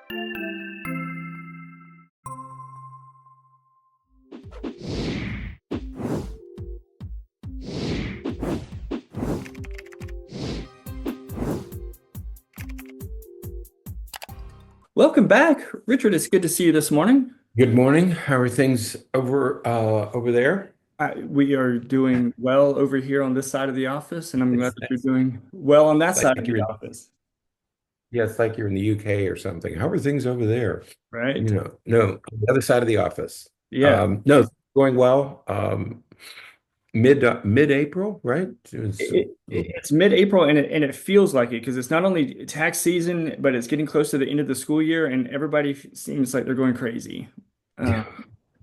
Welcome back, Richard. It's good to see you this morning. Good morning. How are things over there? We are doing well over here on this side of the office, and I'm glad It's, that you're it's doing well on that like side of the you're office, yeah, it's like you're in the UK or something. How are things over there? right? No, on the other side of the office. Yeah. No, going well. Mid-April, right? It's mid-April, and it feels like it because it's not only tax season, but it's getting close to the end of the school year, and everybody seems like they're going crazy. Yeah.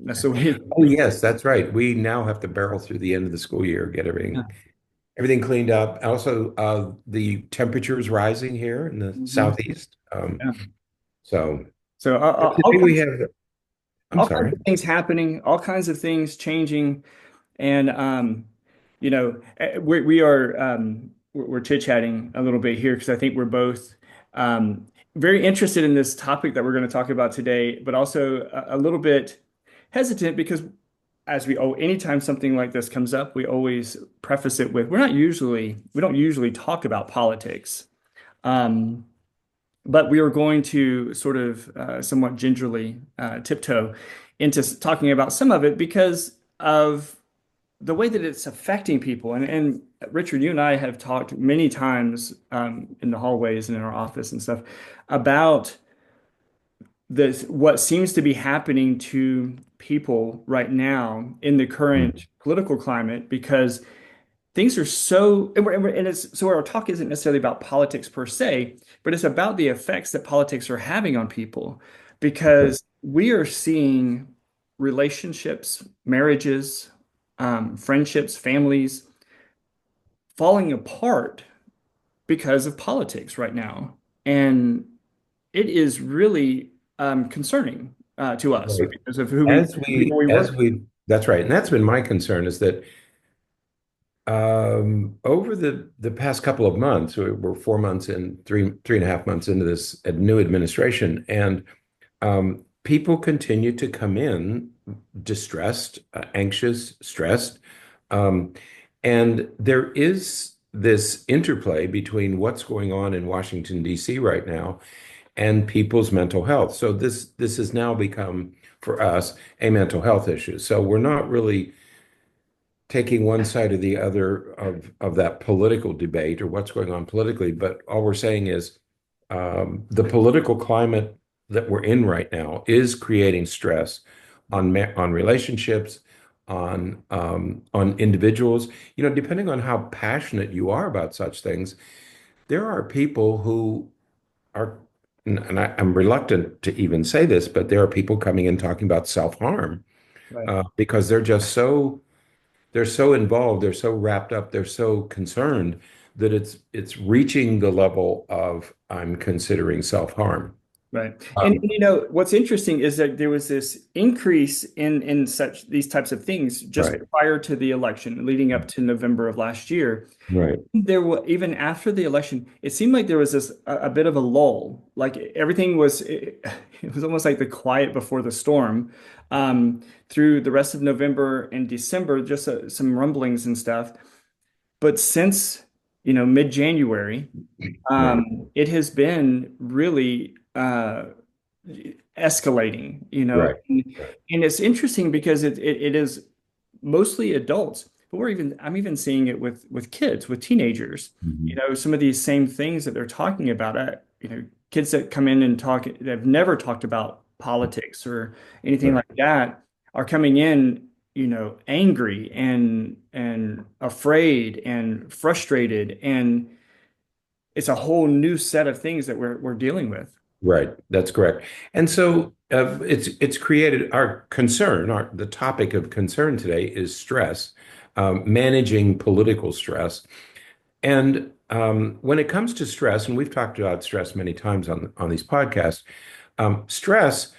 Uh, so we, Oh, yes, that's right. We now have to barrel through the end of the school year, get everything cleaned up. Also, the temperature is rising here in the Mhm. southeast. Yeah. So So today we have, I'm all kinds sorry. of things happening, all kinds of things changing. And we are we're chit-chatting a little bit here because I think we're both very interested in this topic that we're going to talk about today, but also a little bit hesitant because anytime something like this comes up, we always preface it with we don't usually talk about politics. Um, but we are going to sort of somewhat gingerly tiptoe into talking about some of it because of the way that it's affecting people. And Richard, you and I have talked many times in the hallways and in our office and stuff about what seems to be happening to people right now in the current political climate because things are so and it's so our talk isn't necessarily about politics per se, but it's about the effects that politics are having on people because we are seeing relationships, marriages, friendships, families falling apart because of politics right now. And it is really concerning to us Right. because of people we As work with. we, that's right. And that's been my concern is that over the past couple of months, we're 4 months in, three and a half months into this new administration, and people continue to come in distressed, anxious, stressed. Um, and there is this interplay between what's going on in Washington, D.C. right now and people's mental health. So this has now become, for us, a mental health issue. So we're not really taking one side or the other of that political debate or what's going on politically, but all we're saying is the political climate that we're in right now is creating stress on relationships, on individuals. Depending on how passionate you are about such things, there are people who are, and I'm reluctant to even say this, but there are people coming in talking about self-harm Right. because they're so involved, they're so wrapped up, they're so concerned that it's reaching the level of I'm considering self-harm. Right. And Um, what's interesting is that there was this increase in such these types of things just right, prior to the election, leading up to November of last year. right, There was even after the election, it seemed like there was this a bit of a lull. Like everything was it was almost like the quiet before the storm. Through the rest of November and December, just some rumblings and stuff. But since, mid-January, right, it has been really escalating, right, and it's interesting because it is mostly adults, but I'm even seeing it with kids, with teenagers. Mhm. Some of these same things that they're talking about. Kids that come in and talk that have never talked about politics or anything Right, like that are coming in, angry and afraid and frustrated, and it's a whole new set of things that we're dealing with. right. That's correct. And so it's created our concern. The topic of concern today is stress, managing political stress. And when it comes to stress, and we've talked about stress many times on these podcasts, stress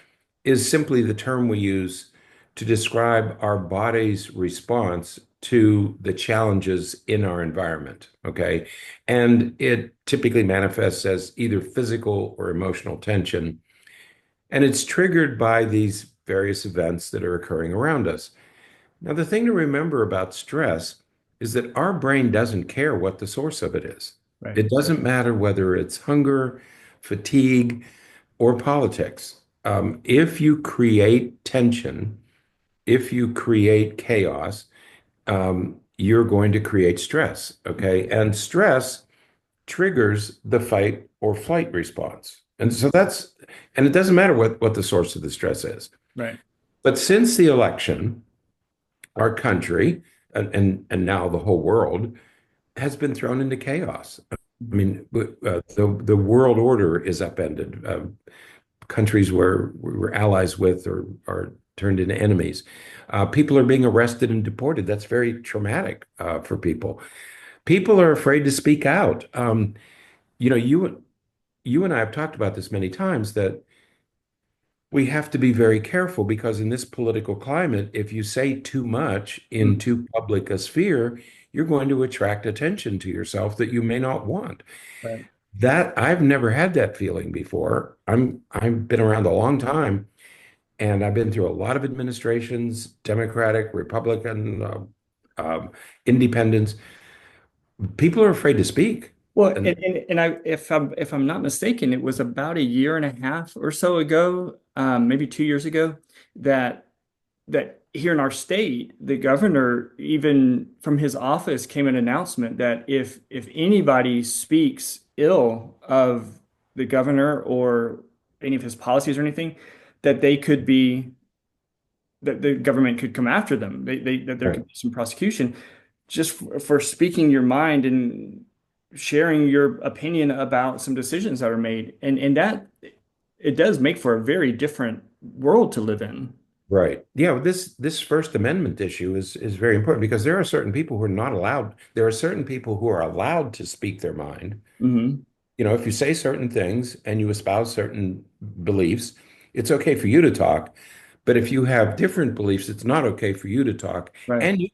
is simply the term we use to describe our body's response to the challenges in our environment. Okay. And it typically manifests as either physical or emotional tension. And it's triggered by these various events that are occurring around us. Now, the thing to remember about stress is that our brain doesn't care what the source of it is. Right. It doesn't matter whether it's hunger, fatigue, or politics. If you create tension, if you create chaos, you're going to create stress. Okay. And stress triggers the fight or flight response. And so and it doesn't matter what the source of the stress is. Right. But since the election, our country and now the whole world has been thrown into chaos. I mean, the world order is upended. Countries where we were allies with are turned into enemies. People are being arrested and deported. That's very traumatic for people. People are afraid to speak out. You know, you and I have talked about this many times that we have to be very careful because in this political climate, if you say too much in Mm. too public a sphere, you're going to attract attention to yourself that you may not want. Right. That I've never had that feeling before. I've been around a long time and I've been through a lot of administrations, Democratic, Republican, independents. People are afraid to speak. Well, And and if I'm not mistaken, it was about a year and a half or so ago, maybe 2 years ago, that that here in our state, the governor, even from his office, came an announcement that if anybody speaks ill of the governor or any of his policies or anything, that they could be that the government could come after them. That there right, could be some prosecution just for speaking your mind and sharing your opinion about some decisions that are made. And that it does make for a very different world to live in. right. Yeah, this First Amendment issue is very important because there are certain people who are not allowed. There are certain people who are allowed to speak their mind. Hmm. You know, if you say certain things and you espouse certain beliefs, it's okay for you to talk. But if you have different beliefs, it's not okay for you to talk. Right. And you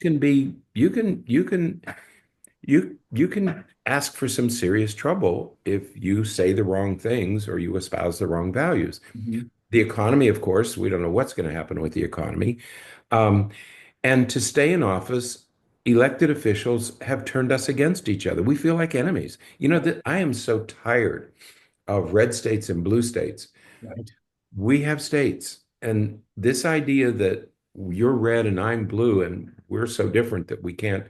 can ask for some serious trouble if you say the wrong things or you espouse the wrong values. Hmm. The economy, of course, we don't know what's going to happen with the economy. Um, and to stay in office, elected officials have turned us against each other. We feel like enemies. You know, that I am so tired of red states and blue states. Right. We have states, and this idea that you're red and I'm blue and we're so different that we can't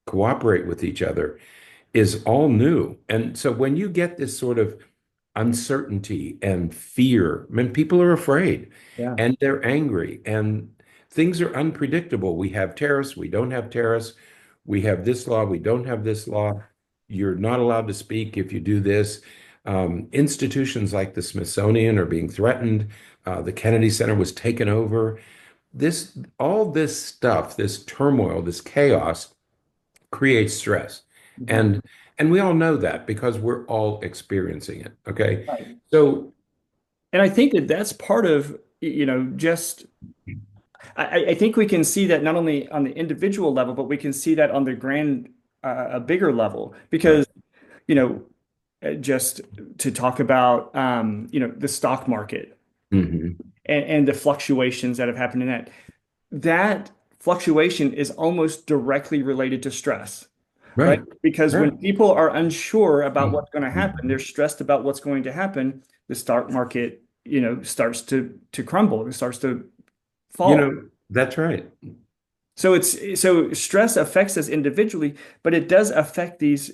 cooperate with each other is all new. And so when you get this sort of uncertainty and fear, I mean, people are afraid Yeah. and they're angry and things are unpredictable. We have tariffs, we don't have tariffs, we have this law, we don't have this law. You're not allowed to speak if you do this. Institutions like the Smithsonian are being threatened. The Kennedy Center was taken over. All this stuff, this turmoil, this chaos creates stress. Mhm. And and we all know that because we're all experiencing it. Okay. Right. So And I think that that's part of, just I think we can see that not only on the individual level, but we can see that on the grand, a bigger level, right. because, you know, just to talk about, the stock market Hmm. and the fluctuations that have happened in that fluctuation is almost directly related to stress, right? Right. Because when Right. people are unsure about what's going to happen, they're Mhm. stressed about what's going to happen. The stock market, starts to crumble. It starts to You fall. know, that's right. So stress affects us individually, but it does affect these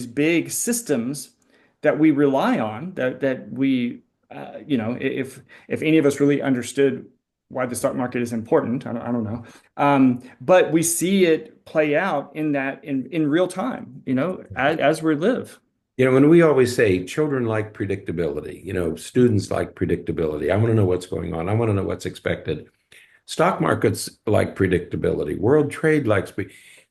big systems that we rely on. That we, if any of us really understood why the stock market is important, I don't know. But we see it play out in real time, as we live. You know, when we always say children like predictability, you know, students like predictability. I want to know what's going on. I want to know what's expected. Stock markets like predictability. World trade likes.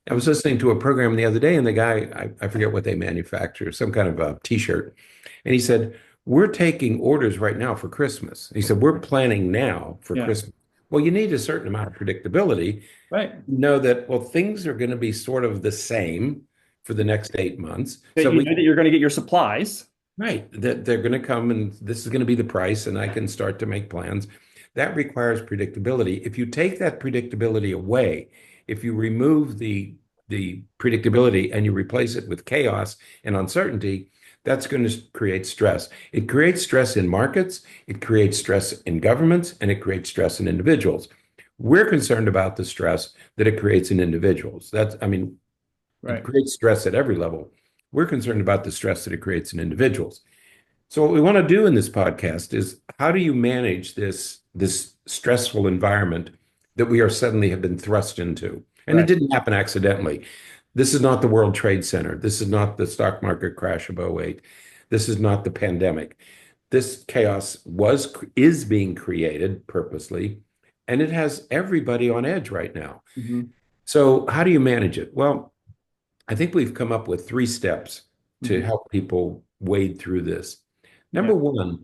I was listening to a program the other day, and the guy, I forget what they manufacture, some kind of a t-shirt, and he said, "We're taking orders right now for Christmas." He said, "We're planning now for Yeah, Christmas." Well, you need a certain amount of predictability. right. Know that, well, things are going to be sort of the same for the next 8 months. That So you we know that you're going to get your supplies. Right. That they're going to come and this is going to be the price, and I can start to make plans. That requires predictability. If you take that predictability away, if you remove the predictability and you replace it with chaos and uncertainty, that's going to create stress. It creates stress in markets, it creates stress in governments, and it creates stress in individuals. We're concerned about the stress that it creates in individuals. I mean, it Right. creates stress at every level. We're concerned about the stress that it creates in individuals. So what we want to do in this podcast is how do you manage this stressful environment that we are suddenly have been thrust into? And it Right. didn't happen accidentally. This is not the World Trade Center. This is not the stock market crash of '08. This is not the pandemic. This chaos is being created purposely, and it has everybody on edge right now. Hmm. So how do you manage it? Well, I think we've come up with 3 steps to Hmm. help people wade through this. Yeah. Number one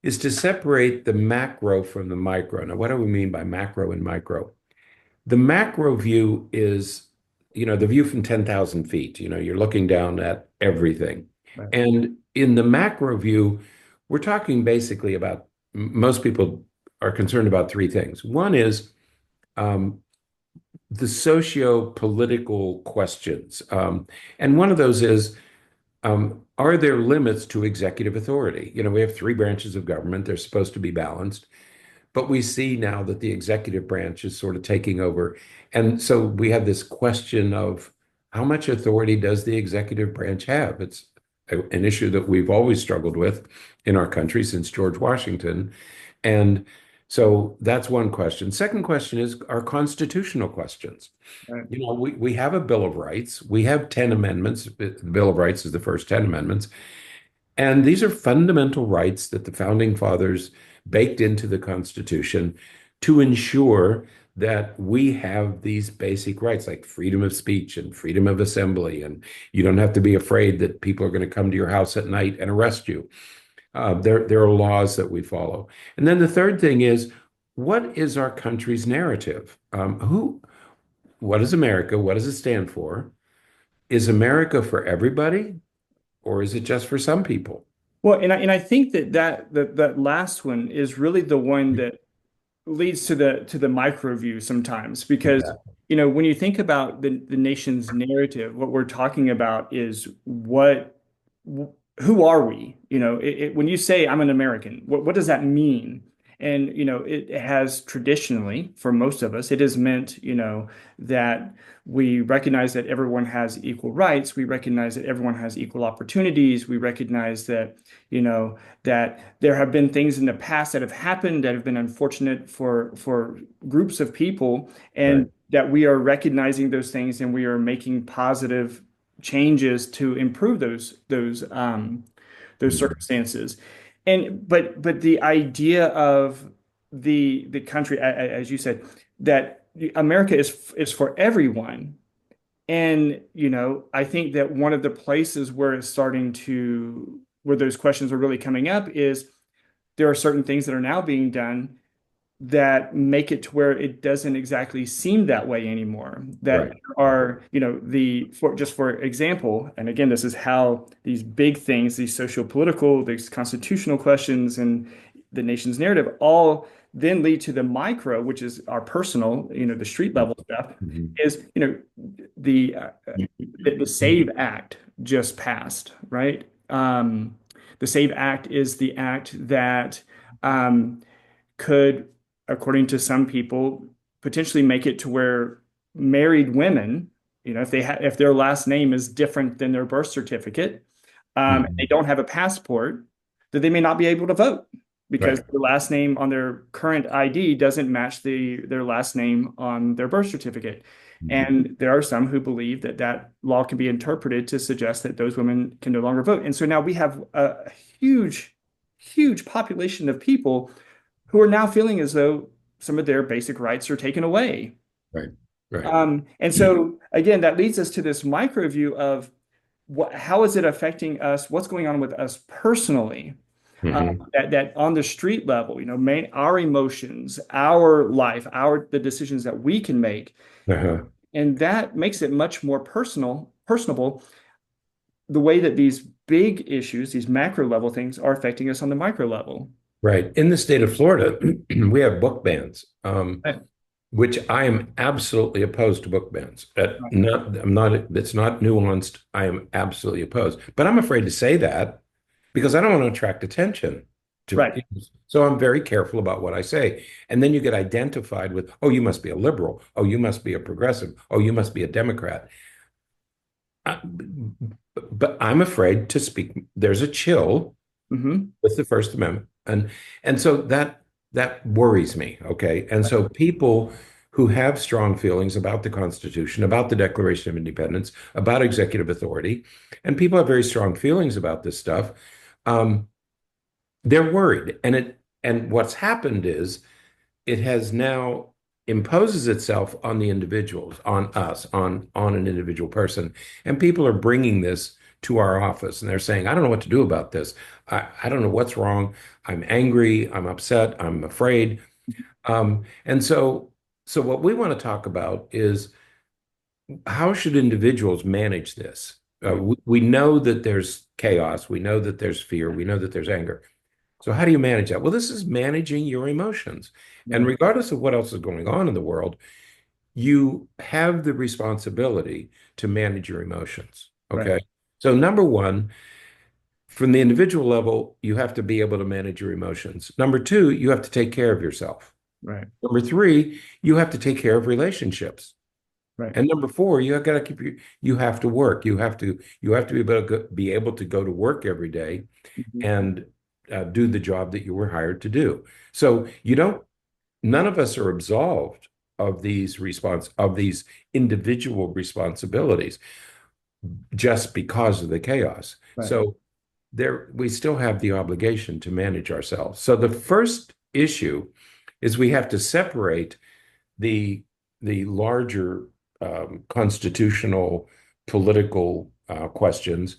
is to separate the macro from the micro. Now, what do we mean by macro and micro? The macro view is, the view from 10,000 feet. You're looking down at everything. Right. And in the macro view, we're talking basically about most people are concerned about 3 things. One is um, the socio-political questions. And one of those is, are there limits to executive authority? We have 3 branches of government. They're supposed to be balanced. But we see now that the executive branch is sort of taking over. And so we have this question of how much authority does the executive branch have? It's an issue that we've always struggled with in our country since George Washington. And so that's one question. Second question is our constitutional questions. Right. We have a Bill of Rights. We have 10 amendments. The Bill of Rights is the first 10 amendments. And these are fundamental rights that the founding fathers baked into the Constitution to ensure that we have these basic rights like freedom of speech and freedom of assembly. And you don't have to be afraid that people are going to come to your house at night and arrest you. There are laws that we follow. And then the third thing is, what is our country's narrative? What is America? What does it stand for? Is America for everybody, or is it just for some people? Well, and I think that last one is really the one that leads to the micro view sometimes because Exactly. when you think about the nation's narrative, what we're talking about is who are we? When you say I'm an American, what does that mean? And it has traditionally, for most of us, it has meant that we recognize that everyone has equal rights. We recognize that everyone has equal opportunities. We recognize that that there have been things in the past that have happened that have been unfortunate for groups of people, Right. and that we are recognizing those things and we are making positive changes to improve those Mhm. circumstances. And but the idea of the country, as you said, that America is for everyone. And I think that one of the places where it's starting to where those questions are really coming up is there are certain things that are now being done that make it to where it doesn't exactly seem that way anymore. That Right. are, for example, and again, this is how these big things, these socio-political, these constitutional questions, and the nation's narrative all then lead to the micro, which is our personal, the street level stuff, Mhm. is, the uh, the SAVE Act just passed, right? The SAVE Act is the act that um, could, according to some people, potentially make it to where married women, if their last name is different than their birth certificate, and they Mhm. don't have a passport, that they may not be able to vote because Right. the last name on their current ID doesn't match their last name on their birth certificate. Mhm. And there are some who believe that that law can be interpreted to suggest that those women can no longer vote. And so now we have a huge, huge population of people who are now feeling as though some of their basic rights are taken away. Right. Right. And so again, that leads us to this micro view of how is it affecting us? What's going on with us personally? Mhm. That on the street level, our emotions, our life, the decisions that we can make, Uh-huh. and that makes it much more personable the way that these big issues, these macro level things, are affecting us on the micro level. Right. In the state of Florida, we have book bans, Right. which I am absolutely opposed to book bans. I'm not, it's not nuanced. I am absolutely opposed. But I'm afraid to say that because I don't want to attract attention to, Right. so I'm very careful about what I say. And then you get identified with, oh, you must be a liberal. Oh, you must be a progressive. Oh, you must be a Democrat. Uh, but I'm afraid to speak. There's a chill Hmm. with the First Amendment. And so that worries me, okay? And so people who have strong feelings about the Constitution, about the Declaration of Independence, about executive authority, and people have very strong feelings about this stuff, um, they're worried. And what's happened is it has now imposes itself on the individuals, on us, on an individual person. And people are bringing this to our office and they're saying, I don't know what to do about this. I don't know what's wrong. I'm angry. I'm upset. I'm afraid. And so what we want to talk about is how should individuals manage this? We know that there's chaos. We know that there's fear. We know that there's anger. So how do you manage that? Well, this is managing your emotions. And Right. regardless of what else is going on in the world, you have the responsibility to manage your emotions. Right. Okay. So, number one, from the individual level, you have to be able to manage your emotions. Number two, you have to take care of yourself. Right. Number three, you have to take care of relationships. Right. And number four, you have got to you have to work. You have to be able to go to work every day Mhm. and do the job that you were hired to do. So you don't, none of us are absolved of these individual responsibilities just because of the chaos. Right. So there, we still have the obligation to manage ourselves. So the first issue is we have to separate the the larger constitutional political questions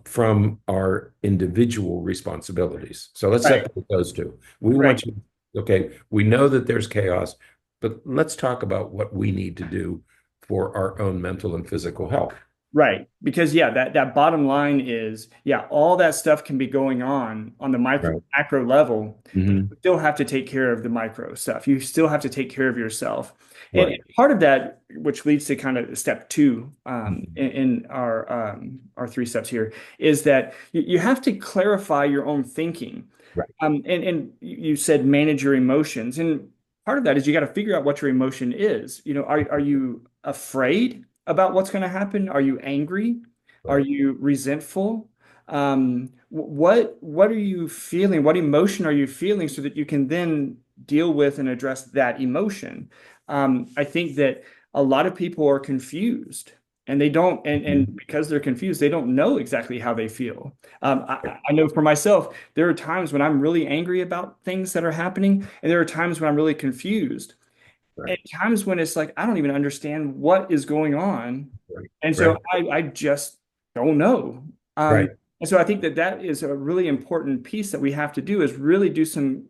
from our individual responsibilities. So let's Right. separate those two. We Right. want you, okay, we know that there's chaos, but let's talk about what we need to do for our own mental and physical health. Right. Because yeah, that bottom line is, yeah, all that stuff can be going on the micro Right. macro level, but Hmm. you still have to take care of the micro stuff. You still have to take care of yourself. And Right. part of that, which leads to kind of step two, in our three steps here, is that you have to clarify your own thinking. Right. And you said manage your emotions. And part of that is you got to figure out what your emotion is. Are you afraid about what's going to happen? Are you angry? Are Right. you resentful? What are you feeling? What emotion are you feeling so that you can then deal with and address that emotion? I think that a lot of people are confused and they don't, and Mhm. because they're confused, they don't know exactly how they feel. I know for myself, there are times when I'm really angry about things that are happening, and there are times when I'm really confused Right. at times when it's like I don't even understand what is going on, Right. and so Right. I just don't know. Um, Right. and so I think that that is a really important piece that we have to do is really do some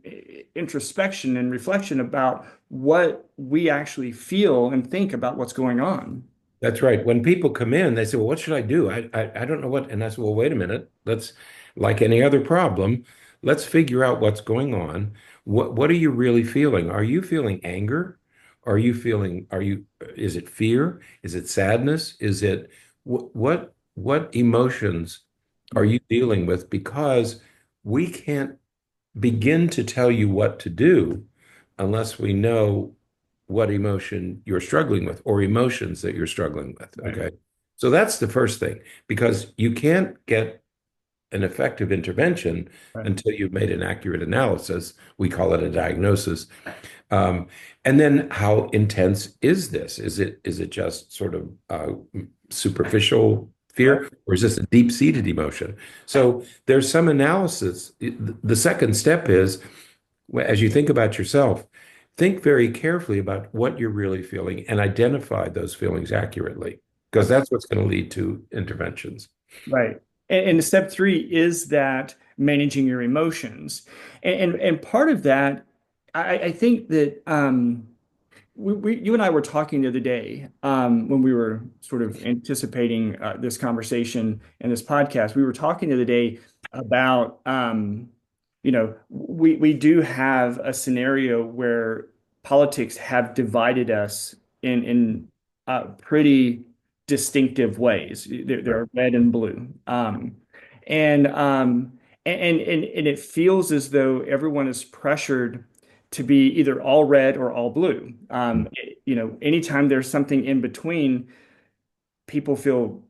introspection and reflection about what we actually feel and think about what's going on. That's right. When people come in, they say, "Well, what should I do? I don't know what." And I say, "Well, wait a minute. Let's, like any other problem, let's figure out what's going on. What are you really feeling? Are you feeling anger? Are you, is it fear? Is it sadness? Is it what emotions are you dealing with? Because we can't begin to tell you what to do unless we know what emotion you're struggling with or emotions that you're struggling with. Right. Okay. So that's the first thing, because you can't get an effective intervention Right. until you've made an accurate analysis. We call it a diagnosis. Um, and then how intense is this? Is it just sort of superficial Right. fear, or is this a deep-seated emotion? So there's some analysis. The second step is, as you think about yourself, think very carefully about what you're really feeling and identify those feelings accurately, because Okay. that's what's going to lead to interventions. Right. And step three is that managing your emotions. And part of that, I think that you and I were talking the other day when we were sort of anticipating this conversation and this podcast. We were talking the other day about, we do have a scenario where politics have divided us in pretty distinctive ways. There Right. are red and blue, and um, and it feels as though everyone is pressured to be either all red or all blue. Anytime there's something in between, people feel,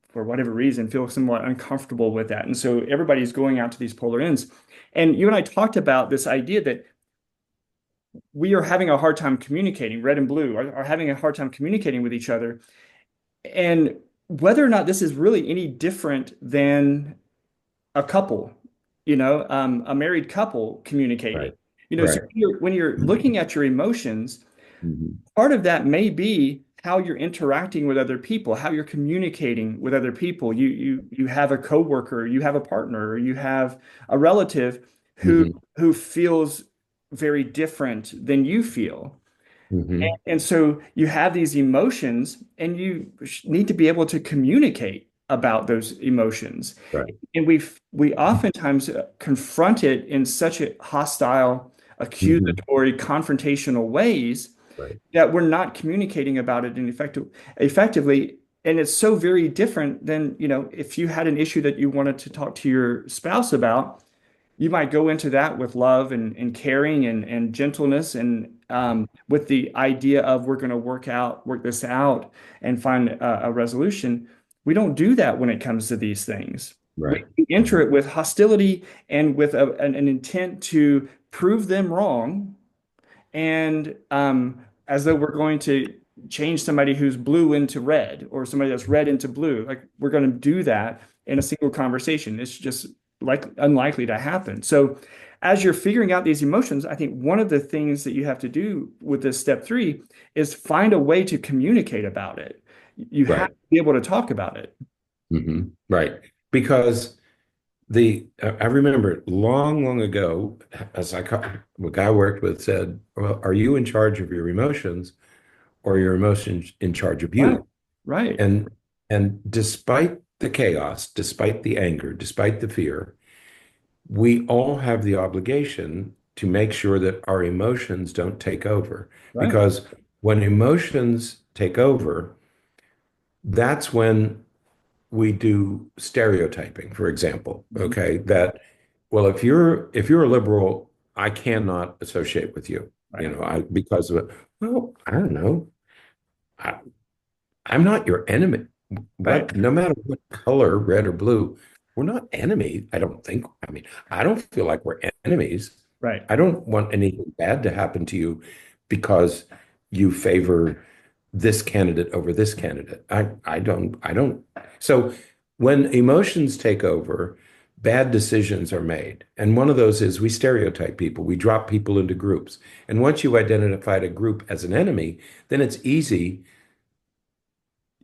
for whatever reason, feel somewhat uncomfortable with that. And so everybody's going out to these polar ends. And you and I talked about this idea that we are having a hard time communicating, red and blue are having a hard time communicating with each other. And whether or not this is really any different than a couple, a married couple communicating. Right. So Right. when you're looking at your emotions, Mhm. part of that may be how you're interacting with other people, how you're communicating with other people. You have a coworker, you have a partner, or you have a relative who Mhm. who feels very different than you feel. Mhm. And so you have these emotions, and you need to be able to communicate about those emotions. Right. And we oftentimes confront it in such a hostile, Mhm. accusatory, confrontational ways Right. that we're not communicating about it effectively. And it's so very different than, if you had an issue that you wanted to talk to your spouse about, you might go into that with love and caring and gentleness and with the idea of we're going to work this out and find a resolution. We don't do that when it comes to these things. We Right. enter Mhm. it with hostility and with an intent to prove them wrong, and as though we're going to change somebody who's blue into red or somebody that's red into blue. Like we're going to do that in a single conversation. It's just like unlikely to happen. So as you're figuring out these emotions, I think one of the things that you have to do with this step three is find a way to communicate about it. You have Right. to be able to talk about it. Mhm. Right. Because I remember long, long ago, a guy I worked with said, "Well, are you in charge of your emotions, or are your emotions in charge of Right. you?" Right. And and despite the chaos, despite the anger, despite the fear, we all have the obligation to make sure that our emotions don't take over. Right. Because when emotions take over, that's when we do stereotyping, for example. Mhm. Okay, that well, if you're a liberal, I cannot associate with you. Right. I because of it. Well, I don't know. I, I'm not your enemy. Right. What, no matter what color, red or blue, we're not enemies. I don't think. I mean, I don't feel like we're enemies. Right. I don't want anything bad to happen to you because you favor this candidate over this candidate. I don't. So when emotions take over, bad decisions are made. And one of those is we stereotype people. We drop people into groups. And once you've identified a group as an enemy, then it's easy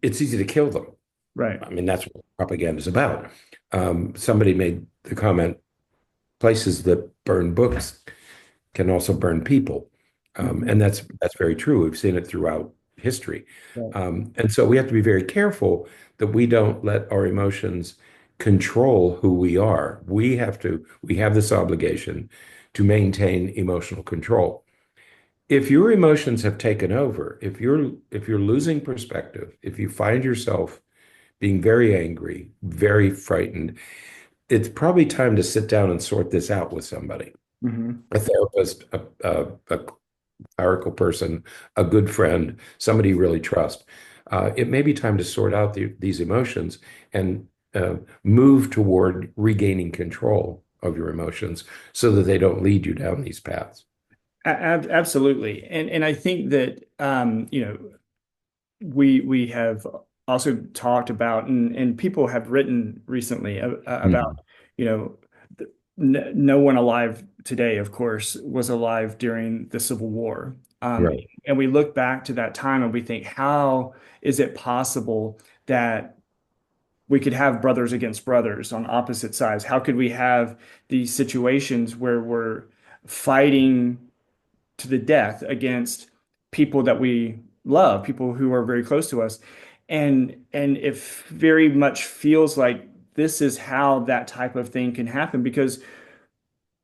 to kill them. Right. I mean, that's what propaganda is about. Somebody made the comment, places that burn books can also burn people. Mhm. And that's very true. We've seen it throughout history. Right. And so we have to be very careful that we don't let our emotions control who we are. We have this obligation to maintain emotional control. If your emotions have taken over, if you're losing perspective, if you find yourself being very angry, very frightened, it's probably time to sit down and sort this out with somebody, Mhm. a therapist, a clerical person, a good friend, somebody you really trust. It may be time to sort out these emotions and move toward regaining control of your emotions so that they don't lead you down these paths. Absolutely. And I think that we have also talked about, and people have written recently about, Mhm. you know no one alive today, of course, was alive during the Civil War. Right. And we look back to that time and we think, how is it possible that we could have brothers against brothers on opposite sides? How could we have these situations where we're fighting to the death against people that we love, people who are very close to us. And it very much feels like this is how that type of thing can happen because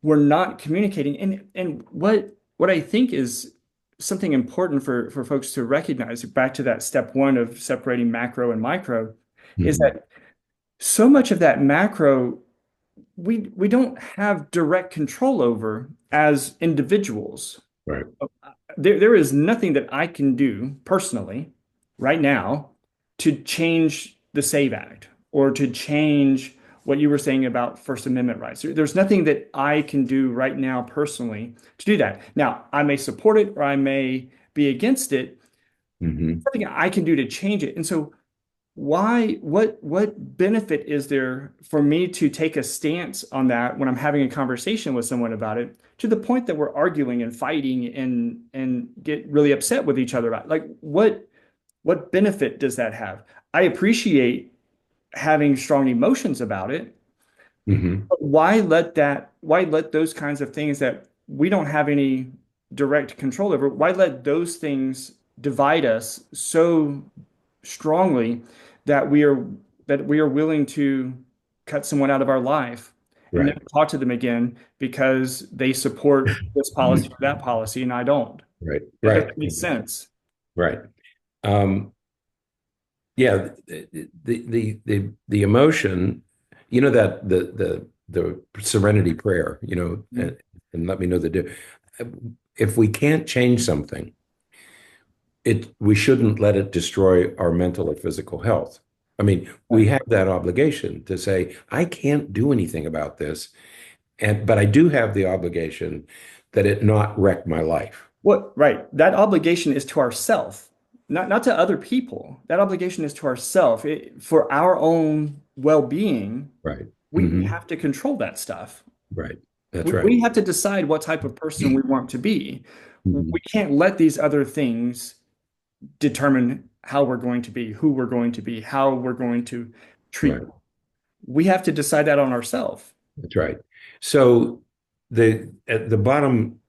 we're not communicating. And what I think is something important for folks to recognize, back to that step one of separating macro and micro, is Mhm. that so much of that macro we don't have direct control over as individuals. Right. There is nothing that I can do personally right now to change the SAVE Act or to change what you were saying about First Amendment rights. There's nothing that I can do right now personally to do that. Now, I may support it or I may be against it. Hmm. Nothing I can do to change it. And so what benefit is there for me to take a stance on that when I'm having a conversation with someone about it to the point that we're arguing and fighting and get really upset with each other about it? Like what benefit does that have? I appreciate having strong emotions about it, Hmm. but why let those kinds of things that we don't have any direct control over, why let those things divide us so strongly that we are willing to cut someone out of our life and Right. never talk to them again because they support this policy or that policy and I don't. Right. That Right. doesn't make sense. Right. Um, yeah, the emotion, that the serenity prayer, Mhm. and let me know if we can't change something, we shouldn't let it destroy our mental or physical health. I mean, we Right. have that obligation to say, I can't do anything about this, but I do have the obligation that it not wreck my life. Right. That obligation is to ourself, not to other people. That obligation is to ourself. For our own well-being, Right. we Hmm. have to control that stuff. Right. That's right. We have to decide what type of person we want to be. We Mhm. can't let these other things determine how we're going to be, who we're going to be, how we're going to treat. Right. We have to decide that on ourselves. That's right. So at the bottom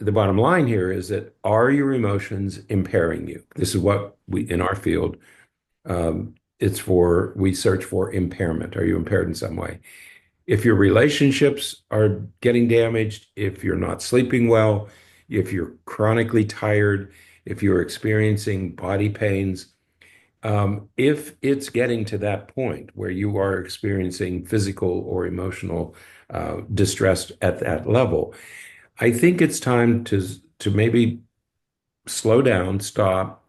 line here is that, are your emotions impairing you? This is what we in our field, we search for impairment. Are you impaired in some way? If your relationships are getting damaged, if you're not sleeping well, if you're chronically tired, if you're experiencing body pains, if it's getting to that point where you are experiencing physical or emotional distress at that level, I think it's time to maybe slow down, stop,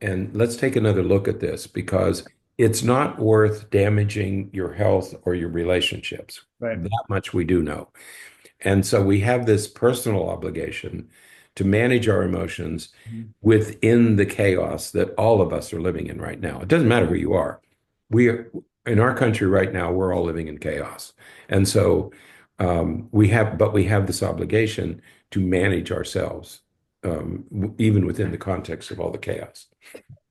and let's take another look at this, because it's not worth damaging your health or your relationships. Right. That much we do know. And so we have this personal obligation to manage our emotions Mhm. within the chaos that all of us are living in right now. It doesn't matter who you are. We are in our country right now, we're all living in chaos. And so but we have this obligation to manage ourselves, even within the context of all the chaos.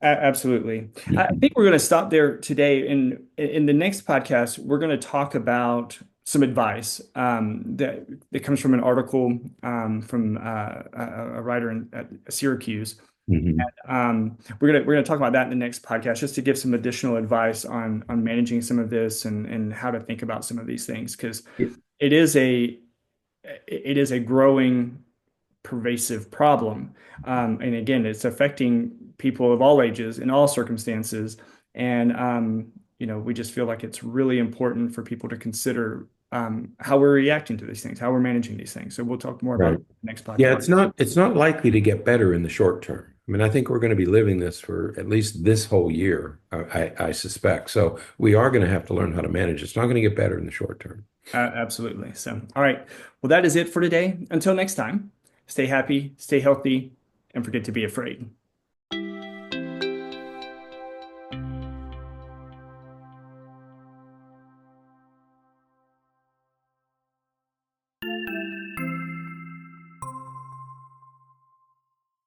Absolutely. I think we're going to stop there today. In the next podcast, we're going to talk about some advice that comes from an article from a writer at Syracuse. Mhm. We're gonna talk about that in the next podcast, just to give some additional advice on managing some of this and how to think about some of these things, because it is a it is a growing, pervasive problem. And again, it's affecting people of all ages in all circumstances. And we just feel like it's really important for people to consider how we're reacting to these things, how we're managing these things. So we'll talk more about Right. it in the next Yeah, podcast. it's not likely to get better in the short term. I mean, I think we're going to be living this for at least this whole year, I suspect. So we are going to have to learn how to manage. It's not going to get better in the short term. Absolutely. So, all right. Well, that is it for today. Until next time, stay happy, stay healthy, and forget to be afraid.